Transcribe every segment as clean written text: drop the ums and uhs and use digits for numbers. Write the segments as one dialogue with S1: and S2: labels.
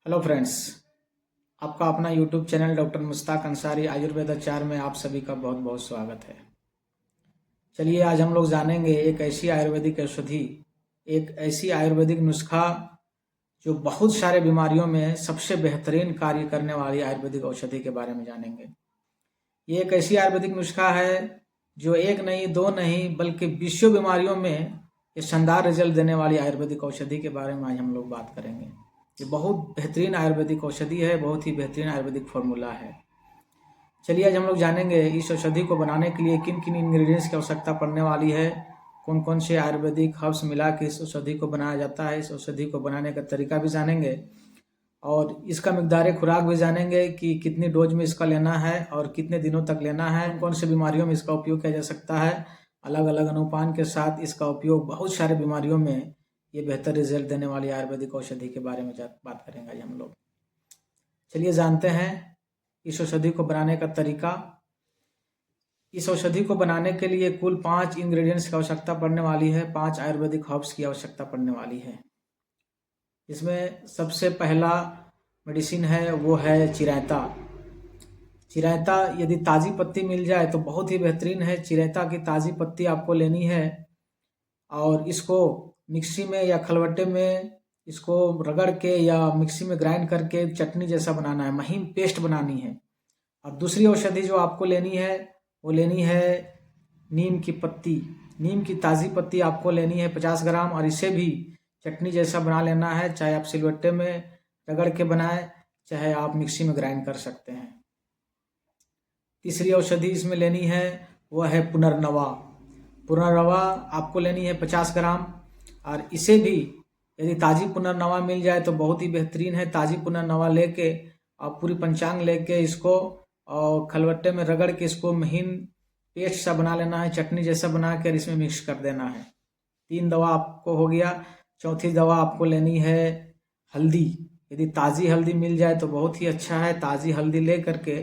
S1: Hello friends, आपका अपना YouTube channel doctor Mushtaq Ansari Ayurveda Acharya में आप सभी का बहुत बहुत स्वागत है। चलिए आज हम लोग जानेंगे एक ऐसी आयुर्वेदिक औषधि, एक ऐसी आयुर्वेदिक नुस्खा जो बहुत सारे बीमारियों में सबसे बेहतरीन कार्य करने वाली आयुर्वेदिक औषधि के बारे में जानेंगे। ये एक ऐसी आयुर्वेदिक नुस्खा है जो एक नहीं दो नहीं बल्कि 20 बीमारियों में ये शानदार रिजल्ट देने वाली आयुर्वेदिक औषधि के बारे में आज हम लोग बात करेंगे। ये बहुत बेहतरीन आयुर्वेदिक औषधि है, बहुत ही बेहतरीन आयुर्वेदिक फॉर्मूला है। चलिए आज हम लोग जानेंगे इस औषधि को बनाने के लिए किन किन इंग्रेडिएंट्स की आवश्यकता पड़ने वाली है, कौन कौन से आयुर्वेदिक हर्ब्स मिला के इस औषधि को बनाया जाता है। इस औषधि को बनाने का तरीका भी जानेंगे और इसका मिकदार खुराक भी जानेंगे कि कितनी डोज में इसका लेना है और कितने दिनों तक लेना है, कौन से बीमारियों में इसका उपयोग किया जा सकता है। अलग अलग अनुपान के साथ इसका उपयोग बहुत सारे बीमारियों में ये बेहतर रिजल्ट देने वाली आयुर्वेदिक औषधि के बारे में बात करेंगे आज हम लोग। चलिए जानते हैं इस औषधि को बनाने का तरीका। इस औषधि को बनाने के लिए कुल 5 इंग्रेडिएंट्स की आवश्यकता पड़ने वाली है, 5 आयुर्वेदिक हर्ब्स की आवश्यकता पड़ने वाली है। इसमें सबसे पहला मेडिसिन है वो है चिरैता। चिरैता यदि ताज़ी पत्ती मिल जाए तो बहुत ही बेहतरीन है। चिरैता की ताज़ी पत्ती आपको लेनी है और इसको मिक्सी में या खलबट्टे में इसको रगड़ के या मिक्सी में ग्राइंड करके चटनी जैसा बनाना है, महीन पेस्ट बनानी है। और दूसरी औषधि जो आपको लेनी है वो लेनी है नीम की पत्ती। नीम की ताज़ी पत्ती आपको लेनी है 50 ग्राम और इसे भी चटनी जैसा बना लेना है। चाहे आप सिलबट्टे में रगड़ के बनाएं, चाहे आप मिक्सी में ग्राइंड कर सकते हैं। तीसरी औषधि इसमें लेनी है वह है पुनर्नवा। पुनर्नवा आपको लेनी है 50 ग्राम और इसे भी यदि ताज़ी पुनर्नवा मिल जाए तो बहुत ही बेहतरीन है। ताज़ी पुनर्नवा लेके आप पूरी पंचांग लेके इसको और खलबट्टे में रगड़ के इसको महीन पेस्ट सा बना लेना है, चटनी जैसा बना कर इसमें मिक्स कर देना है। 3 दवा आपको हो गया। चौथी दवा आपको लेनी है हल्दी। यदि ताज़ी हल्दी मिल जाए तो बहुत ही अच्छा है। ताज़ी हल्दी ले करके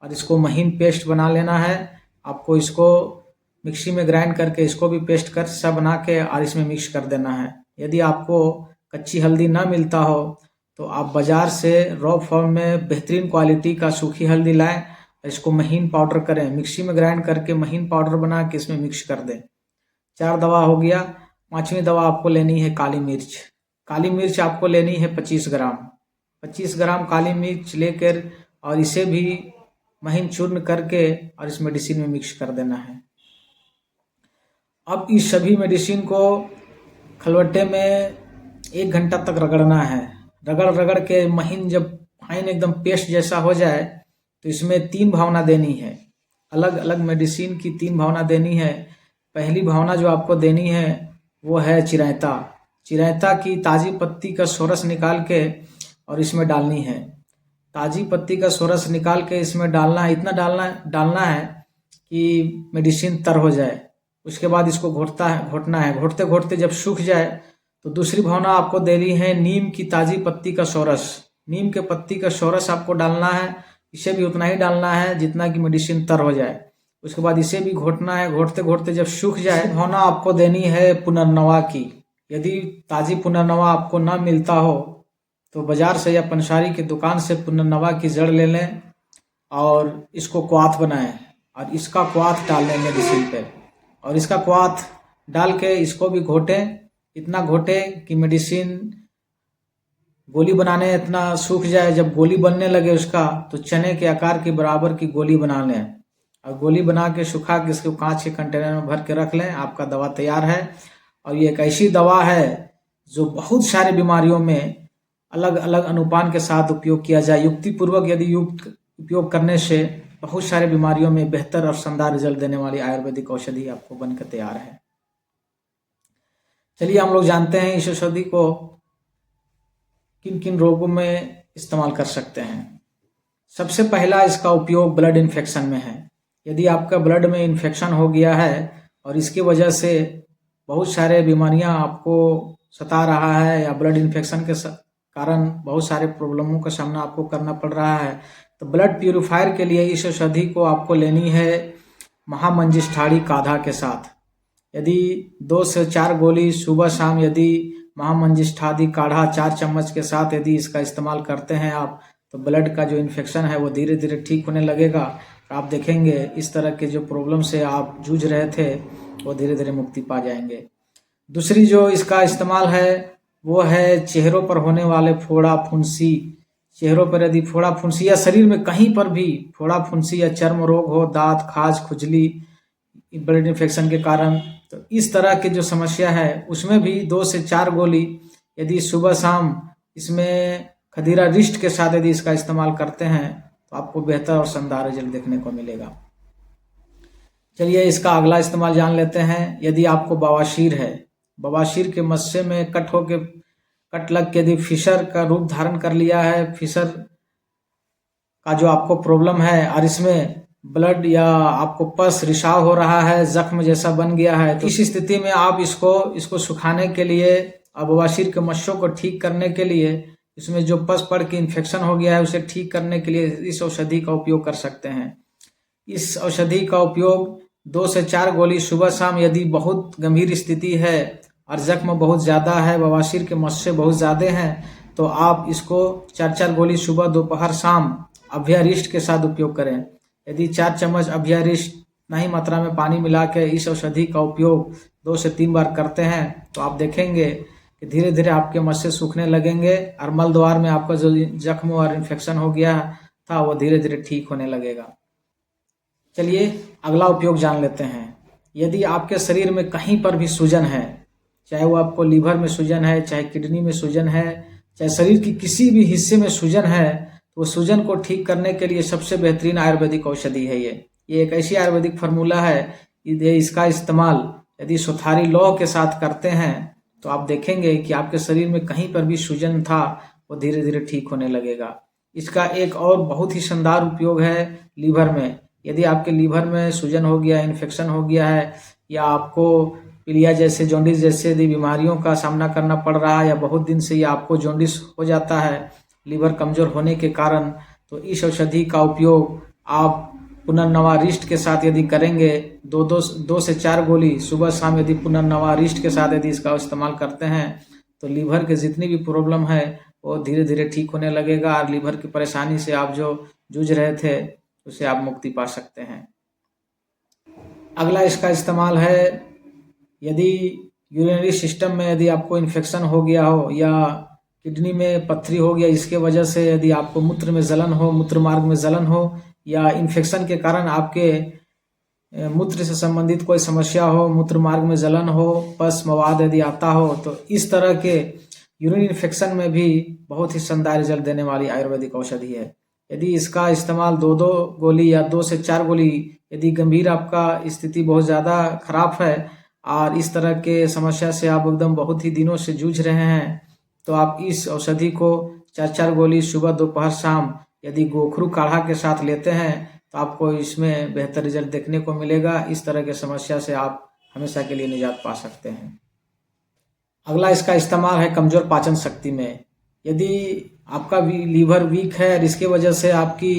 S1: और इसको महीन पेस्ट बना लेना है। आपको इसको मिक्सी में ग्राइंड करके इसको भी पेस्ट कर सा बना के और इसमें मिक्स कर देना है। यदि आपको कच्ची हल्दी ना मिलता हो तो आप बाज़ार से रॉ फॉर्म में बेहतरीन क्वालिटी का सूखी हल्दी लाएं, इसको महीन पाउडर करें, मिक्सी में ग्राइंड करके महीन पाउडर बना के इसमें मिक्स कर दें। 4 दवा हो गया। 5वीं दवा आपको लेनी है काली मिर्च। काली मिर्च आपको लेनी है 25 ग्राम। 25 ग्राम काली मिर्च लेकर और इसे भी महीन चूर्ण करके और इस मेडिसिन में मिक्स कर देना है। अब इस सभी मेडिसिन को खलबट्टे में 1 घंटा तक रगड़ना है। रगड़ रगड़ के महीन जब फाइन एकदम पेस्ट जैसा हो जाए तो इसमें 3 भावना देनी है। अलग अलग मेडिसिन की 3 भावना देनी है। पहली भावना जो आपको देनी है वो है चिरैता। चिरैता की ताज़ी पत्ती का सोरस निकाल के और इसमें डालनी है। ताज़ी पत्ती का सोरस निकाल के इसमें डालना है, इतना डालना है कि मेडिसिन तर हो जाए। उसके बाद इसको घोटना है। घोटते घोटते जब सूख जाए तो दूसरी भावना आपको देनी है नीम की ताज़ी पत्ती का सोरस। नीम के पत्ती का सोरस आपको डालना है। इसे भी उतना ही डालना है जितना कि मेडिसिन तर हो जाए। उसके बाद इसे भी घोटना है। घोटते घोटते जब सूख जाए भावना आपको देनी है पुनर्नवा की। यदि ताज़ी पुनर्नवा आपको ना मिलता हो तो बाज़ार से या पंसारी की दुकान से पुनर्नवा की जड़ ले लें और इसको क्वाथ बनाएं और इसका क्वाथ डाल लें मेडिसिन पे और इसका क्वाथ डाल के इसको भी घोटें। इतना घोटें कि मेडिसिन गोली बनाने इतना सूख जाए। जब गोली बनने लगे उसका तो चने के आकार के बराबर की गोली बना लें और गोली बना के सुखा के इसको कांच के कंटेनर में भर के रख लें। आपका दवा तैयार है। और ये एक ऐसी दवा है जो बहुत सारे बीमारियों में अलग अलग अनुपान के साथ उपयोग किया जाए। युक्तिपूर्वक यदि युक्त उपयोग करने से बहुत सारे बीमारियों में बेहतर और शानदार रिजल्ट देने वाली आयुर्वेदिक औषधि आपको बनकर तैयार है। चलिए हम लोग जानते हैं इस औषधि को किन किन रोगों में इस्तेमाल कर सकते हैं। सबसे पहला इसका उपयोग ब्लड इन्फेक्शन में है। यदि आपका ब्लड में इन्फेक्शन हो गया है और इसकी वजह से बहुत सारे बीमारियां आपको सता रहा है या ब्लड इन्फेक्शन के कारण बहुत सारे प्रॉब्लमों का सामना आपको करना पड़ रहा है तो ब्लड प्यूरिफायर के लिए इस औषधि को आपको लेनी है महामंजिष्ठाड़ी काढ़ा के साथ। यदि 2 से 4 गोली सुबह शाम यदि महामंजिष्ठादि काढ़ा 4 चम्मच के साथ यदि इसका इस्तेमाल करते हैं आप, तो ब्लड का जो इन्फेक्शन है वो धीरे धीरे ठीक होने लगेगा। आप देखेंगे इस तरह के जो प्रॉब्लम से आप जूझ रहे थे वो धीरे धीरे मुक्ति पा जाएंगे। दूसरी जो इसका इस्तेमाल है वो है चेहरों पर होने वाले फोड़ा फुंसी। चेहरों पर यदि फोड़ा फुंसी या शरीर में कहीं पर भी फोड़ा फुंसी या चर्म रोग हो, दांत खाज खुजली ब्लड इन्फेक्शन के कारण, तो इस तरह की जो समस्या है उसमें भी 2 से 4 गोली यदि सुबह शाम इसमें खदीरा रिस्ट के साथ यदि इसका इस्तेमाल करते हैं तो आपको बेहतर और शानदार रिजल्ट देखने को मिलेगा। चलिए इसका अगला इस्तेमाल जान लेते हैं। यदि आपको बवासीर है, बवासीर के मस्से में कट लग के यदि फिशर का रूप धारण कर लिया है, फिशर का जो आपको प्रॉब्लम है और इसमें ब्लड या आपको पस रिसाव हो रहा है, जख्म जैसा बन गया है, तो इस स्थिति में आप इसको सुखाने के लिए और बवासीर के मस्सों को ठीक करने के लिए, इसमें जो पस पड़ के इन्फेक्शन हो गया है उसे ठीक करने के लिए इस औषधि का उपयोग कर सकते हैं। इस औषधि का उपयोग 2 से 4 गोली सुबह शाम, यदि बहुत गंभीर स्थिति है और जख्म बहुत ज़्यादा है, बवासीर के मस्से बहुत ज़्यादा हैं, तो आप इसको 4-4 गोली सुबह दोपहर शाम अभ्यारिष्ट के साथ उपयोग करें। यदि 4 चम्मच अभ्यारिष्ट नहीं मात्रा में पानी मिला के इस औषधि का उपयोग 2 से 3 बार करते हैं तो आप देखेंगे कि धीरे धीरे आपके मस्से सूखने लगेंगे और मल द्वार में आपका जो जख्म और इन्फेक्शन हो गया था वो धीरे धीरे ठीक होने लगेगा। चलिए अगला उपयोग जान लेते हैं। यदि आपके शरीर में कहीं पर भी सूजन है, चाहे वो आपको लीवर में सूजन है, चाहे किडनी में सूजन है, चाहे शरीर की किसी भी हिस्से में सूजन है, तो वो सूजन को ठीक करने के लिए सबसे बेहतरीन आयुर्वेदिक औषधि है ये एक ऐसी आयुर्वेदिक फार्मूला है, इसका इस्तेमाल यदि सुथारी लौह के साथ करते हैं तो आप देखेंगे कि आपके शरीर में कहीं पर भी सूजन था वो धीरे धीरे ठीक होने लगेगा। इसका एक और बहुत ही शानदार उपयोग है लीवर में। यदि आपके लीवर में सूजन हो गया, इन्फेक्शन हो गया है, या आपको पीलिया जैसे जॉन्डिस जैसे यदि बीमारियों का सामना करना पड़ रहा है, या बहुत दिन से ये आपको जॉन्डिस हो जाता है लीवर कमजोर होने के कारण, तो इस औषधि का उपयोग आप पुनर्नवा रिष्ट के साथ यदि करेंगे, 2 से 4 गोली सुबह शाम यदि पुनर्नवा रिष्ट के साथ यदि इसका इस्तेमाल करते हैं तो लीवर के जितनी भी प्रॉब्लम है वो धीरे धीरे ठीक होने लगेगा और लीवर की परेशानी से आप जो जूझ रहे थे उससे आप मुक्ति पा सकते हैं। अगला इसका इस्तेमाल है, यदि यूरिनरी सिस्टम में यदि आपको इन्फेक्शन हो गया हो या किडनी में पत्थरी हो गया, इसके वजह से यदि आपको मूत्र में जलन हो, मूत्र मार्ग में जलन हो, या इन्फेक्शन के कारण आपके मूत्र से संबंधित कोई समस्या हो, मूत्र मार्ग में जलन हो, पस मवाद यदि आता हो, तो इस तरह के यूरिन इन्फेक्शन में भी बहुत ही शानदार रिजल्ट देने वाली आयुर्वेदिक औषधि है। यदि इसका इस्तेमाल 2-2 गोली या 2 से 4 गोली, यदि गंभीर आपका स्थिति बहुत ज़्यादा खराब है और इस तरह के समस्या से आप एकदम बहुत ही दिनों से जूझ रहे हैं, तो आप इस औषधि को 4-4 गोली सुबह दोपहर शाम यदि गोखरू काढ़ा के साथ लेते हैं तो आपको इसमें बेहतर रिजल्ट देखने को मिलेगा। इस तरह के समस्या से आप हमेशा के लिए निजात पा सकते हैं। अगला इसका इस्तेमाल है कमजोर पाचन शक्ति में। यदि आपका लीवर वीक है और इसके वजह से आपकी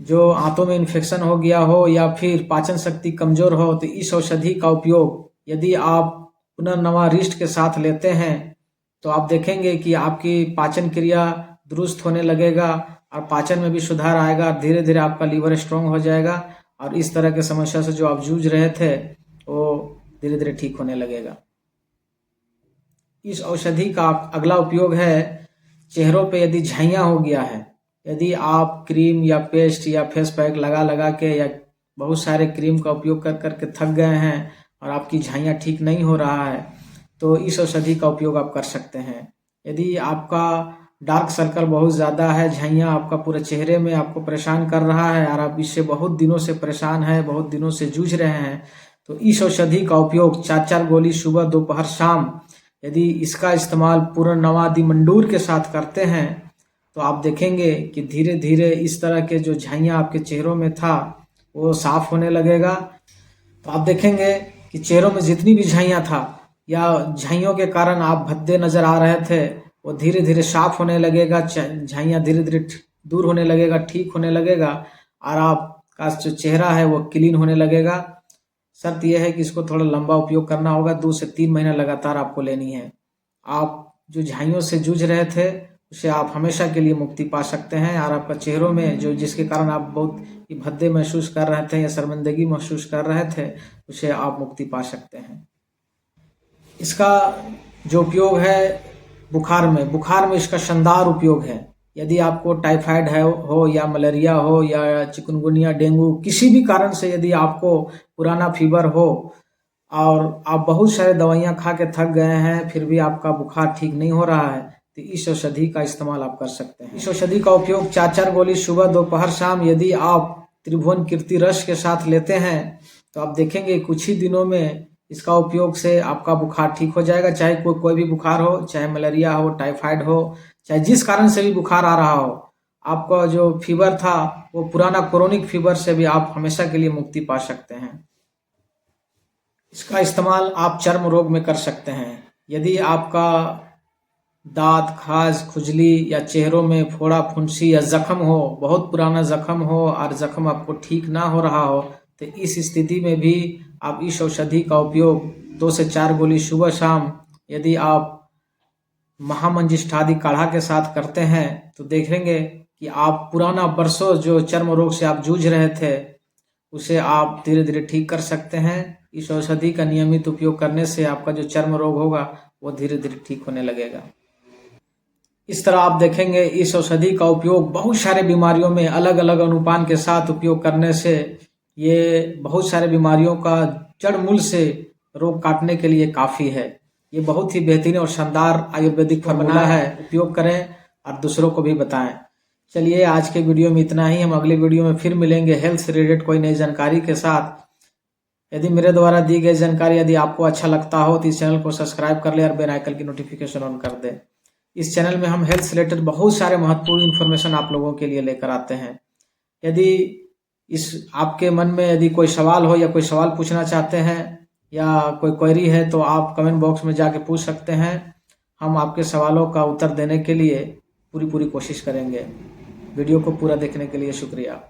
S1: जो आंतों में इन्फेक्शन हो गया हो या फिर पाचन शक्ति कमजोर हो, तो इस औषधि का उपयोग यदि आप पुनर्नवा रिष्ट के साथ लेते हैं तो आप देखेंगे कि आपकी पाचन क्रिया दुरुस्त होने लगेगा और पाचन में भी सुधार आएगा। धीरे धीरे आपका लीवर स्ट्रांग हो जाएगा और इस तरह के समस्या से जो आप जूझ रहे थे वो धीरे धीरे ठीक होने लगेगा। इस औषधि का अगला उपयोग है, चेहरों पे यदि झाइयाँ हो गया है, यदि आप क्रीम या पेस्ट या फेस पैक लगा के या बहुत सारे क्रीम का उपयोग कर करके थक गए हैं और आपकी झाइयाँ ठीक नहीं हो रहा है, तो इस औषधि का उपयोग आप कर सकते हैं। यदि आपका डार्क सर्कल बहुत ज़्यादा है, झाइयाँ आपका पूरे चेहरे में आपको परेशान कर रहा है और आप इससे बहुत दिनों से परेशान हैं, बहुत दिनों से जूझ रहे हैं, तो इस औषधि का उपयोग 4-4 गोली सुबह दोपहर शाम यदि इसका इस्तेमाल पूर्णनवादि मंडूर के साथ करते हैं तो आप देखेंगे कि धीरे धीरे इस तरह के जो झाइयाँ आपके चेहरों में था वो साफ होने लगेगा। तो आप देखेंगे कि चेहरों में जितनी भी झाइयाँ था या झाइयों के कारण आप भद्दे नजर आ रहे थे वो धीरे धीरे साफ होने लगेगा, झाइयाँ धीरे धीरे दूर होने लगेगा, ठीक होने लगेगा और आपका जो चेहरा है वो क्लीन होने लगेगा। शर्त यह है कि इसको थोड़ा लंबा उपयोग करना होगा। 2 से 3 महीना लगातार आपको लेनी है। आप जो झाइयों से जूझ रहे थे उससे आप हमेशा के लिए मुक्ति पा सकते हैं, और आपका चेहरों में जो जिसके कारण आप बहुत ही भद्दे महसूस कर रहे थे या शर्मिंदगी महसूस कर रहे थे, उसे आप मुक्ति पा सकते हैं। इसका जो उपयोग है बुखार में इसका शानदार उपयोग है। यदि आपको टाइफाइड हो या मलेरिया हो या चिकनगुनिया, डेंगू, किसी भी कारण से यदि आपको पुराना फीवर हो और आप बहुत सारे दवाइयाँ खा के थक गए हैं फिर भी आपका बुखार ठीक नहीं हो रहा है, तो इस औषधि का इस्तेमाल आप कर सकते हैं। इस औषधि का उपयोग 4-4 गोली सुबह, दोपहर, शाम यदि आप त्रिभुवन कीर्ति रस के साथ लेते हैं तो आप देखेंगे कुछ ही दिनों में इसका उपयोग से आपका बुखार ठीक हो जाएगा। चाहे कोई भी बुखार हो, चाहे मलेरिया हो, टाइफाइड हो, चाहे जिस कारण से भी बुखार आ रहा हो, आपका जो फीवर था वो पुराना क्रोनिक फीवर से भी आप हमेशा के लिए मुक्ति पा सकते हैं। इसका इस्तेमाल आप चर्म रोग में कर सकते हैं। यदि आपका दांत, खाज, खुजली या चेहरों में फोड़ा, फुंसी या जख्म हो, बहुत पुराना जख्म हो और जख्म आपको ठीक ना हो रहा हो, तो इस स्थिति में भी आप इस औषधि का उपयोग 2 से 4 गोली सुबह शाम यदि आप महामंजिष्ठादि काढ़ा के साथ करते हैं तो देखेंगे कि आप पुराना बरसों जो चर्म रोग से आप जूझ रहे थे उसे आप धीरे धीरे ठीक कर सकते हैं। इस औषधि का नियमित उपयोग करने से आपका जो चर्म रोग होगा वो धीरे धीरे ठीक होने लगेगा। इस तरह आप देखेंगे इस औषधि का उपयोग बहुत सारे बीमारियों में अलग अलग अनुपान के साथ उपयोग करने से ये बहुत सारे बीमारियों का जड़ मूल से रोग काटने के लिए काफ़ी है। ये बहुत ही बेहतरीन और शानदार आयुर्वेदिक फॉर्मूला है। उपयोग करें और दूसरों को भी बताएं। चलिए आज के वीडियो में इतना ही। हम अगले वीडियो में फिर मिलेंगे हेल्थ से रिलेटेड कोई नई जानकारी के साथ। यदि मेरे द्वारा दी गई जानकारी यदि आपको अच्छा लगता हो तो इस चैनल को सब्सक्राइब कर ले और बेल आइकन की नोटिफिकेशन ऑन कर दे। इस चैनल में हम हेल्थ से रिलेटेड बहुत सारे महत्वपूर्ण इन्फॉर्मेशन आप लोगों के लिए लेकर आते हैं। यदि इस आपके मन में यदि कोई सवाल हो या कोई सवाल पूछना चाहते हैं या कोई क्वेरी है तो आप कमेंट बॉक्स में जाके पूछ सकते हैं। हम आपके सवालों का उत्तर देने के लिए पूरी कोशिश करेंगे। वीडियो को पूरा देखने के लिए शुक्रिया।